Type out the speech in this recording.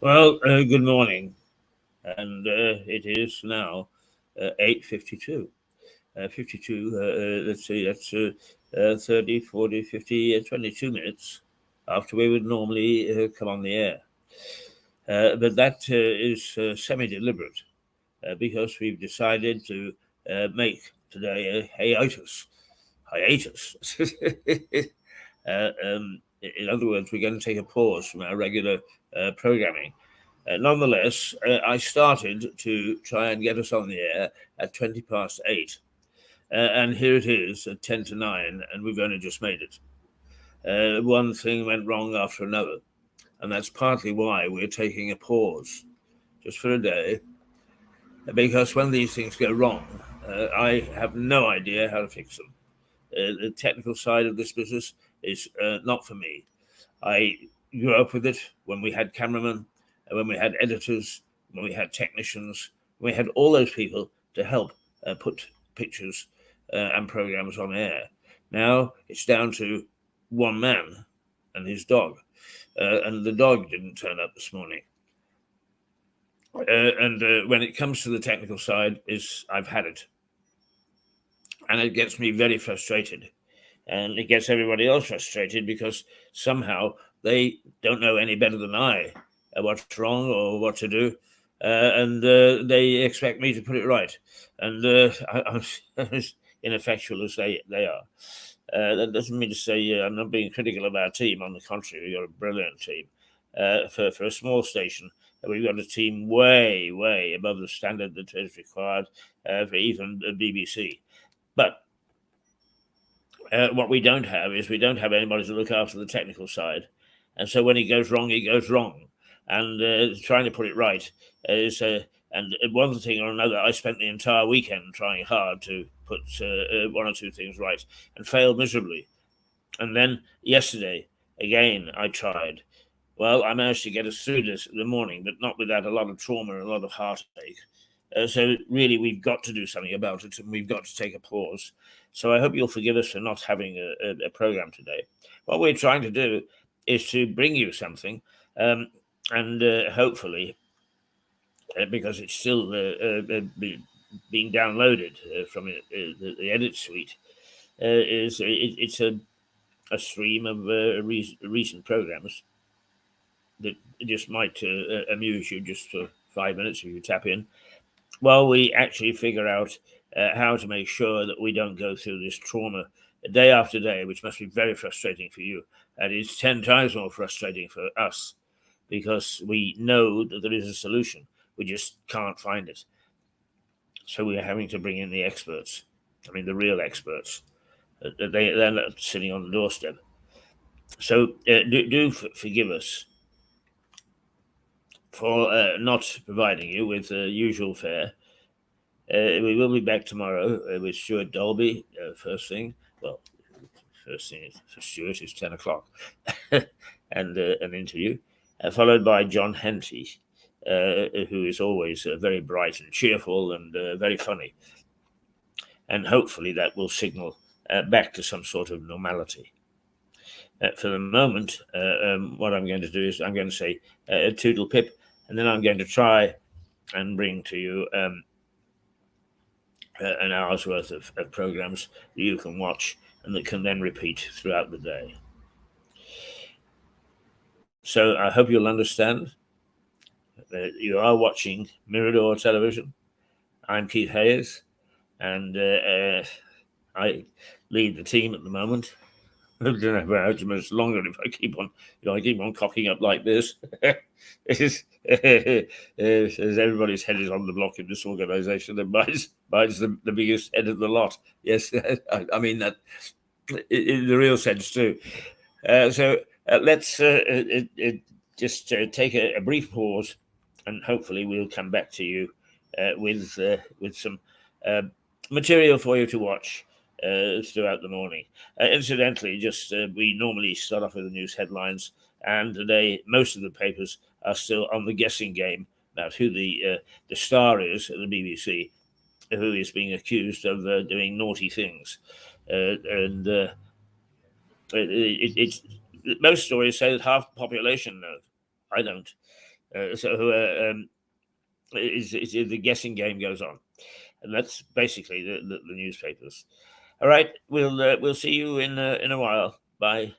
Well, good morning, and it is now 8:52. 52, let's see, that's 30, 40, 50, 22 minutes after we would normally come on the air. But that is semi-deliberate because we've decided to make today a hiatus. Hiatus. In other words, we're going to take a pause from our regular programming. Nonetheless, I started to try and get us on the air at 20 past 8. And here it is at 10 to 9, and we've only just made it. One thing went wrong after another, and that's partly why we're taking a pause just for a day, because when these things go wrong, I have no idea how to fix them. The technical side of this business is not for me. I grew up with it when we had cameramen, when we had editors, when we had technicians, we had all those people to help put pictures and programs on air. Now it's down to one man and his dog, and the dog didn't turn up this morning. And when it comes to the technical side, I've had it, and it gets me very frustrated, and it gets everybody else frustrated because somehow they don't know any better than I what's wrong or what to do, and they expect me to put it right, and I'm as ineffectual as they are. That doesn't mean to say I'm not being critical of our team. On the contrary, we've got a brilliant team. For a small station, we've got a team way, way above the standard that is required for even the BBC. But what we don't have is we don't have anybody to look after the technical side. And so when it goes wrong, it goes wrong. And trying to put it right is, and one thing or another, I spent the entire weekend trying hard to put one or two things right and failed miserably. And then yesterday, again, I tried. Well, I managed to get us through this in the morning, but not without a lot of trauma and a lot of heartache. So really, we've got to do something about it, and we've got to take a pause. So I hope you'll forgive us for not having a program today. What we're trying to do is to bring you something, and hopefully, because it's still being downloaded from the edit suite, it's a stream of recent programs that just might amuse you just for 5 minutes if you tap in, while we actually figure out how to make sure that we don't go through this trauma day after day, which must be very frustrating for you. And it's 10 times more frustrating for us because we know that there is a solution. We just can't find it. So we're having to bring in the experts. I mean, the real experts. They're not sitting on the doorstep. So do forgive us for not providing you with the usual fare. We will be back tomorrow with Stuart Dolby, first thing. Well, first thing for Stuart is 10 o'clock, and an interview, followed by John Henty, who is always very bright and cheerful and very funny. And hopefully that will signal back to some sort of normality. For the moment, what I'm going to do is I'm going to say toodle pip, and then I'm going to try and bring to you an hour's worth of programs that you can watch and that can then repeat throughout the day. So I hope you'll understand that you are watching Mirador Television. I'm Keith Hayes, and I lead the team at the moment. I don't know how much longer if I keep on cocking up like this. As everybody's head is on the block in this organisation, and mine's the biggest head of the lot. Yes, I mean that in the real sense too. So let's just take a brief pause, and hopefully we'll come back to you with some material for you to watch throughout the morning. Incidentally, just we normally start off with the news headlines, and today most of the papers are still on the guessing game about who the star is at the BBC, who is being accused of doing naughty things, and it's most stories say that half the population know. I don't. The guessing game goes on, and that's basically the newspapers. All right, we'll see you in a while. Bye.